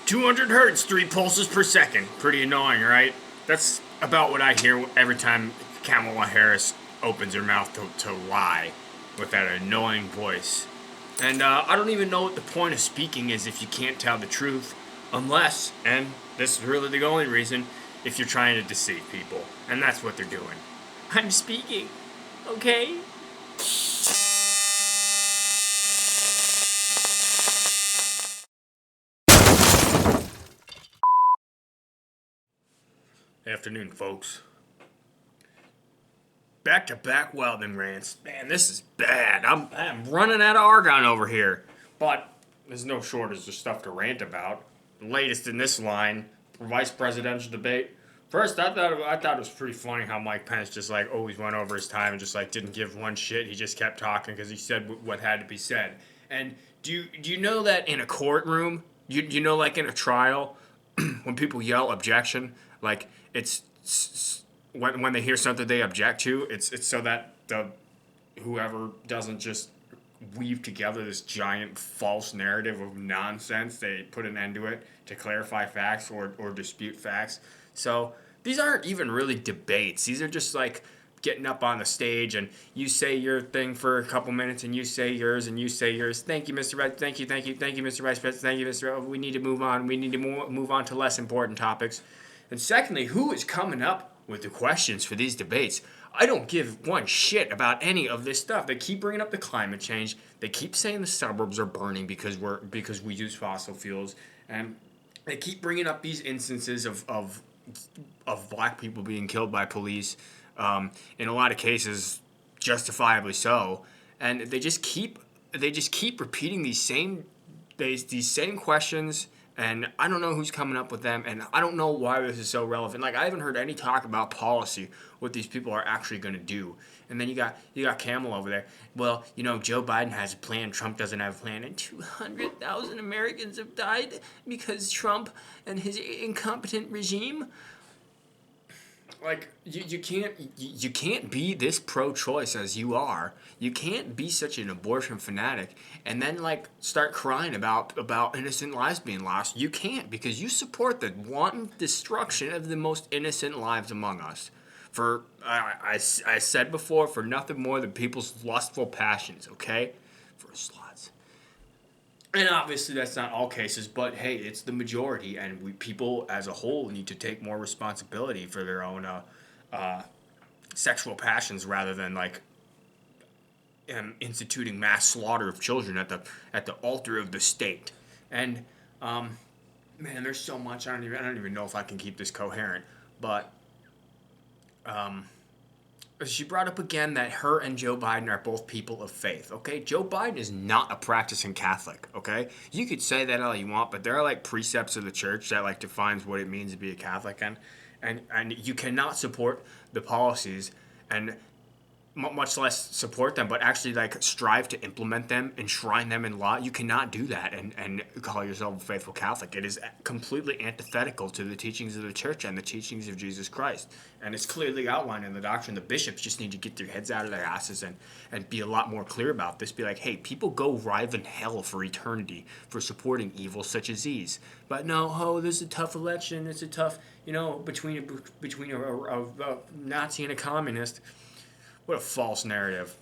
200 hertz, 3 pulses per second. Pretty annoying, right? That's about what I hear every time Kamala Harris opens her mouth to lie with that annoying voice. And I don't even know what the point of speaking is if you can't tell the truth, unless, and this is really the only reason, if you're trying to deceive people. And that's what they're doing. I'm speaking, okay? Afternoon, folks. Back-to-back welding rants. Man, this is bad. I'm running out of argon over here. But there's no shortage of stuff to rant about. The latest in this line, vice presidential debate. First, I thought it was pretty funny how Mike Pence just like always went over his time and just like didn't give one shit. He just kept talking because he said what had to be said. And do you know that in a courtroom, you know like in a trial, when people yell objection, like it's when they hear something they object to, it's so that whoever doesn't just weave together this giant false narrative of nonsense, they put an end to it to clarify facts or dispute facts. So these aren't even really debates. These are just like getting up on the stage and you say your thing for a couple minutes and you say yours and you say yours. Thank you, Mr. Vice. Thank you, Mr. Vice President. Thank you, Mr. We need to move on. We need to move on to less important topics. And secondly, who is coming up with the questions for these debates? I don't give one shit about any of this stuff. They keep bringing up the climate change. They keep saying the suburbs are burning because we use fossil fuels, and they keep bringing up these instances of black people being killed by police, in a lot of cases, justifiably so. And they just keep repeating these same questions. And I don't know who's coming up with them, and I don't know why this is so relevant. Like, I haven't heard any talk about policy, what these people are actually going to do. And then you got Camel over there. Well, Joe Biden has a plan, Trump doesn't have a plan, and 200,000 Americans have died because Trump and his incompetent regime. Like, you can't be this pro-choice as you are. You can't be such an abortion fanatic and then like start crying about innocent lives being lost. You can't, because you support the wanton destruction of the most innocent lives among us. For I said before, for nothing more than people's lustful passions. Okay, for sluts. And obviously that's not all cases, but hey, it's the majority, and people as a whole need to take more responsibility for their own sexual passions rather than like instituting mass slaughter of children at the altar of the state. And man, there's so much. I don't even know if I can keep this coherent, but she brought up again that her and Joe Biden are both people of faith, okay? Joe Biden is not a practicing Catholic, okay? You could say that all you want, but there are, like, precepts of the church that, like, defines what it means to be a Catholic, and you cannot support the policies and much less support them, but actually, like, strive to implement them, enshrine them in law. You cannot do that and call yourself a faithful Catholic. It is completely antithetical to the teachings of the church and the teachings of Jesus Christ. And it's clearly outlined in the doctrine. The bishops just need to get their heads out of their asses and be a lot more clear about this. Be like, hey, people go rive in hell for eternity for supporting evils such as these. But no, this is a tough election. It's a tough, between a Nazi and a communist. What a false narrative.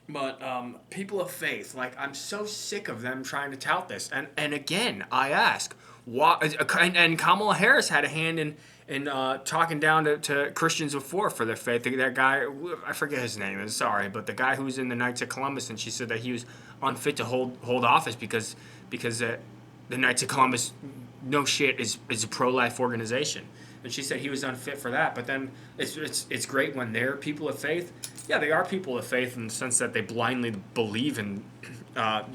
But people of faith, like, I'm so sick of them trying to tout this. And again, I ask, why? And Kamala Harris had a hand in talking down to Christians before for their faith. That guy, I forget his name, I'm sorry, but the guy who was in the Knights of Columbus, and she said that he was unfit to hold office because the Knights of Columbus, no shit, is a pro-life organization. And she said he was unfit for that. But then it's great when they're people of faith. Yeah, they are people of faith in the sense that they blindly believe in, the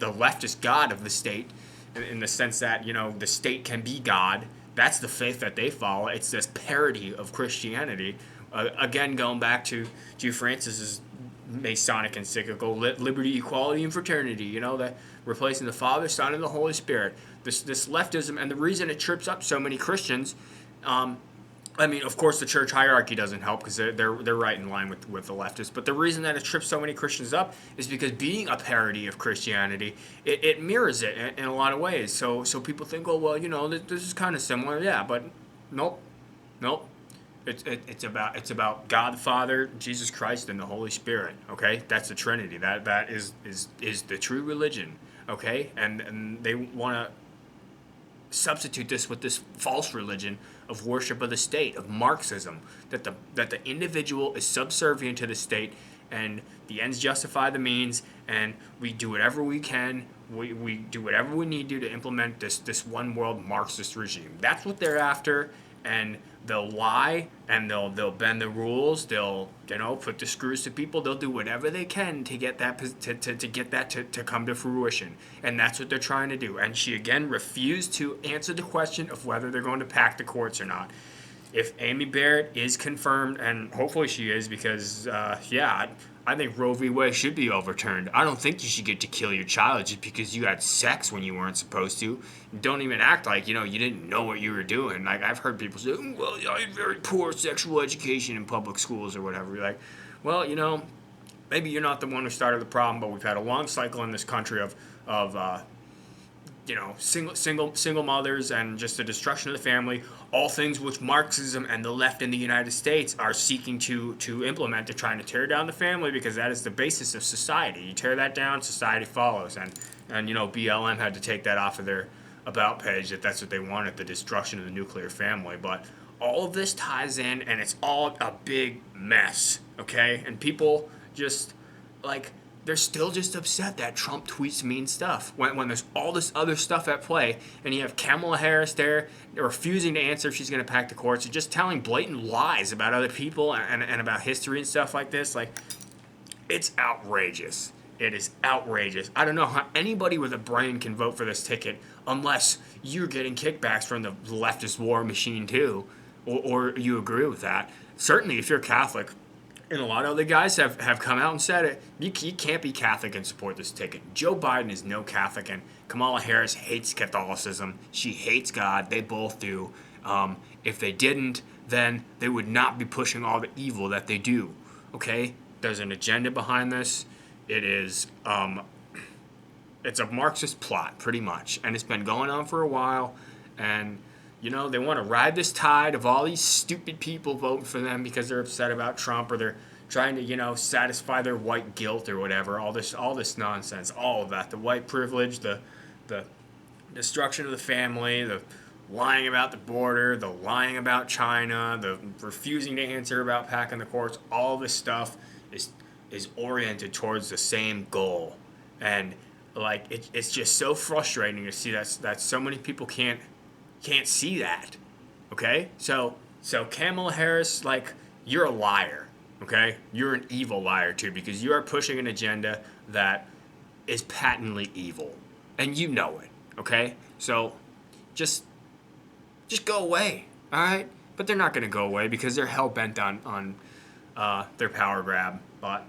leftist God of the state, in the sense that, the state can be God. That's the faith that they follow. It's this parody of Christianity. Again, going back to Francis's Masonic encyclical, liberty, equality, and fraternity, that replacing the Father, Son, and the Holy Spirit. This leftism, and the reason it trips up so many Christians, I mean, of course, the church hierarchy doesn't help because they're right in line with the leftists. But the reason that it trips so many Christians up is because being a parody of Christianity, it mirrors it in a lot of ways. So people think, oh well, this is kind of similar, yeah, but nope, nope. It's about God the Father, Jesus Christ, and the Holy Spirit. Okay, that's the Trinity. That is the true religion. Okay, and they want to substitute this with this false religion of worship of the state, of Marxism, that the individual is subservient to the state, and the ends justify the means, and we do whatever we can, we do whatever we need to implement this one world Marxist regime. That's what they're after, and they'll lie and they'll bend the rules. They'll put the screws to people. They'll do whatever they can to get that to get that to come to fruition. And that's what they're trying to do. And she again refused to answer the question of whether they're going to pack the courts or not. If Amy Barrett is confirmed, and hopefully she is, because I think Roe v. Wade should be overturned. I don't think you should get to kill your child just because you had sex when you weren't supposed to. Don't even act like, you didn't know what you were doing. Like, I've heard people say, well, I had very poor sexual education in public schools or whatever. You're like, well, maybe you're not the one who started the problem, but we've had a long cycle in this country of single mothers and just the destruction of the family, all things which Marxism and the left in the United States are seeking to implement. They're trying to tear down the family because that is the basis of society. You tear that down, society follows. And BLM had to take that off of their about page, that's what they wanted, the destruction of the nuclear family. But all of this ties in, and it's all a big mess, okay? And people just, they're still just upset that Trump tweets mean stuff when there's all this other stuff at play, and you have Kamala Harris there refusing to answer if she's going to pack the courts, and just telling blatant lies about other people and about history and stuff like this. It's outrageous. It is outrageous. I don't know how anybody with a brain can vote for this ticket unless you're getting kickbacks from the leftist war machine too, or you agree with that. Certainly, if you're Catholic, and a lot of other guys have come out and said it, you can't be Catholic and support this ticket. Joe Biden is no Catholic, and Kamala Harris hates Catholicism. She hates God. They both do. If they didn't, then they would not be pushing all the evil that they do. Okay? There's an agenda behind this. It is, it's a Marxist plot, pretty much. And it's been going on for a while. And, they want to ride this tide of all these stupid people voting for them because they're upset about Trump, or they're trying to, satisfy their white guilt or whatever. All this nonsense, all of that. The white privilege, the destruction of the family, the lying about the border, the lying about China, the refusing to answer about packing the courts. All this stuff is oriented towards the same goal, and it's just so frustrating to see that so many people can't see that. Okay, so Kamala Harris, you're a liar. Okay, you're an evil liar too, because you are pushing an agenda that is patently evil, and you know it. Okay, so just go away. All right, but they're not going to go away because they're hell bent on their power grab. But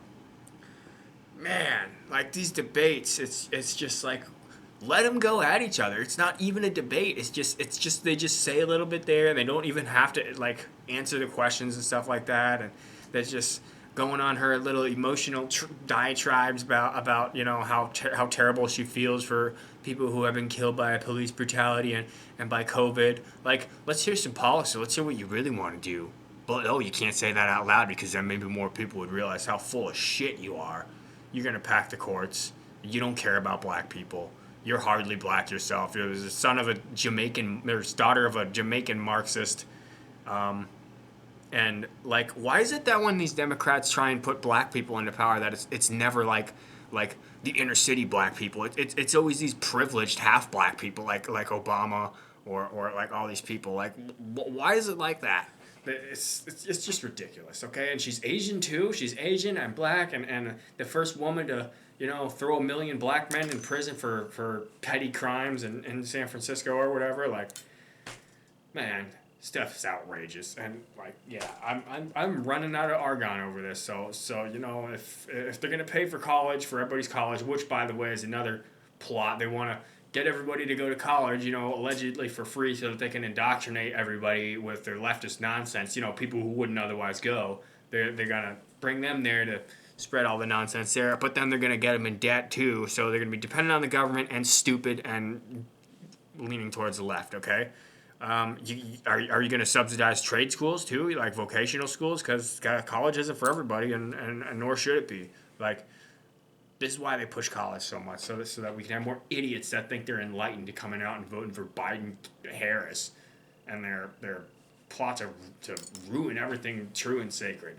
man, these debates, it's just let them go at each other. It's not even a debate. It's just they just say a little bit there. They don't even have to answer the questions and stuff like that. And they're just going on her little emotional diatribes about how terrible she feels for people who have been killed by police brutality and by COVID. Let's hear some policy. Let's hear what you really want to do. But you can't say that out loud because then maybe more people would realize how full of shit you are. You're going to pack the courts. You don't care about black people. You're hardly black yourself. You're the son of a Jamaican, or daughter of a Jamaican Marxist. And why is it that when these Democrats try and put black people into power, that it's never like the inner city black people? It's always these privileged half black people like Obama or all these people. Why is it like that? It's just ridiculous, okay? And she's Asian too. She's Asian and black, and the first woman to throw 1 million black men in prison for petty crimes in San Francisco or whatever. Man, stuff is outrageous. And I'm running out of argon over this. So if they're gonna pay for college, for everybody's college, which by the way is another plot, they want to get everybody to go to college, allegedly for free so that they can indoctrinate everybody with their leftist nonsense. People who wouldn't otherwise go. They're going to bring them there to spread all the nonsense there, but then they're going to get them in debt too, so they're going to be dependent on the government and stupid and leaning towards the left, okay? Are you going to subsidize trade schools too, like vocational schools? Because college isn't for everybody, and nor should it be. Like, this is why they push college so much, so that we can have more idiots that think they're enlightened to coming out and voting for Biden Harris, and their plot to ruin everything true and sacred.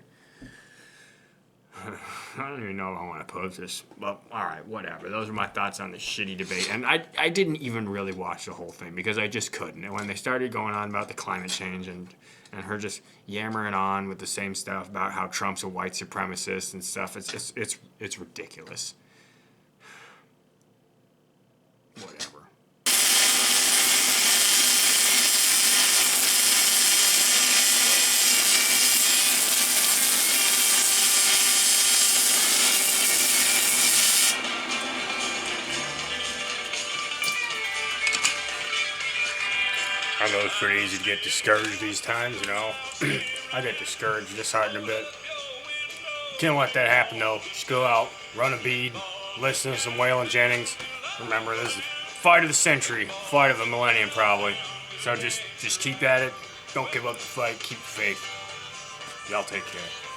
I don't even know if I want to post this, but all right, whatever. Those are my thoughts on this shitty debate, and I didn't even really watch the whole thing because I just couldn't. And when they started going on about the climate change and her just yammering on with the same stuff about how Trump's a white supremacist and stuff, it's ridiculous. Whatever. I know it's pretty easy to get discouraged these times, I get discouraged, disheartened a bit. Can't let that happen, though. Just go out, run a bead, listen to some Waylon Jennings. Remember, this is the fight of the century, fight of the millennium, probably. So just keep at it. Don't give up the fight. Keep the faith. Y'all take care.